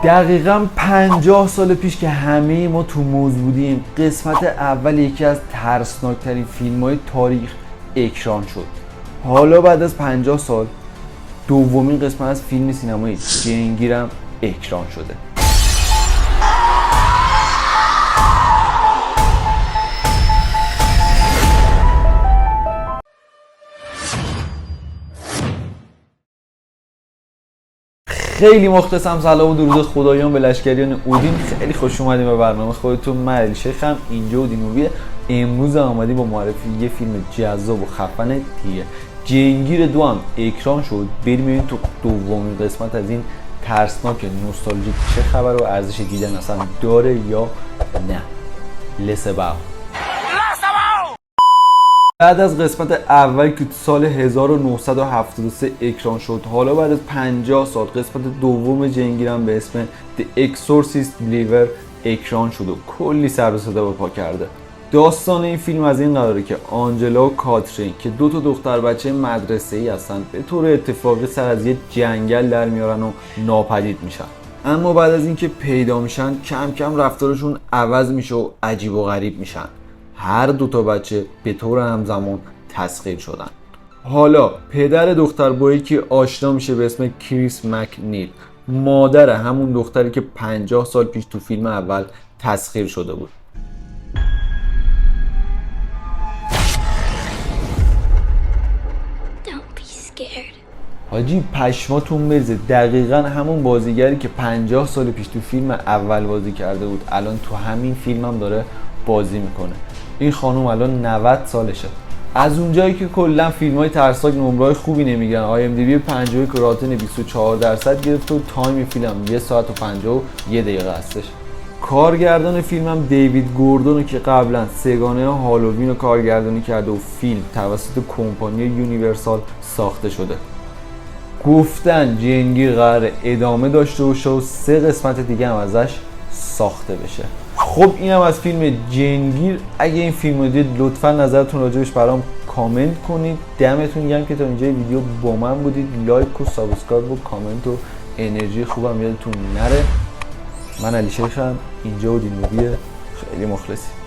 دقیقاً 50 سال پیش که همه ما تو موز بودیم، قسمت اول یکی از ترسناکترین فیلم‌های تاریخ اکران شد. حالا بعد از 50 سال دومین قسمت از فیلم سینمایی جنگیر هم اکران شده. خیلی مخلصم. سلام و درود خدایان به لشکریان اودین. خیلی خوش اومدیم به برنامه خودتون. من علی شیخم، اینجا اودین موویه. امروز آمدیم با معرفی یه فیلم جذاب و خفن دیگه. جنگیر 2 هم اکران شد. بریم ببینیم تو دومین قسمت از این ترسناک نوستالژیک چه خبر و ارزش دیدن اصلا داره یا نه. لسباو. بعد از قسمت اول که تو سال 1973 اکران شد، حالا بعد از 50 سال قسمت دوم جنگیرم به اسم The Exorcist Believer اکران شد و کلی سر و صدا به پا کرده. داستان این فیلم از این قراره که آنجلا و کاترین که دو تا دختر بچه مدرسه‌ای هستن به طور اتفاقی سر از یه جنگل در میارن و ناپدید میشن. اما بعد از اینکه پیدا میشن کم کم رفتارشون عوض میشه و عجیب و غریب میشن. هر دو تا بچه به طور همزمان تسخیر شدن. حالا پدر دختر با یکی آشنا میشه به اسم کریس مکنیل، مادر همون دختری که 50 سال پیش تو فیلم اول تسخیر شده بود. حاجی پشماتون بریزه، دقیقا همون بازیگری که 50 سال پیش تو فیلم اول بازی کرده بود الان تو همین فیلم هم داره بازی میکنه. این خانوم الان 90 سالشه. از اونجایی که کلا فیلم‌های ترسناک نمره‌های خوبی نمیگن، آی ام دی بی 51 راتن 24% گرفته و تایم فیلم 1 ساعت و 51 دقیقه هستش. کارگردان فیلمم دیوید گوردون که قبلا سگانه هالووین رو کارگردانی کرده و فیلم توسط کمپانی یونیورسال ساخته شده. گفتن جنگیر قراره ادامه داشته باشه و 3 قسمت دیگه هم ازش ساخته بشه. خب اینم از فیلم جنگیر. اگه این فیلم رو دید لطفا نظرتون راجبش برام کامنت کنید. دمتون گرم که تا اینجای ویدیو با من بودید. لایک و سابسکرایب و کامنت و انرژی خوبم یادتون نره. من علی شیخم، اینجا اودین موویه. خیلی مخلصی.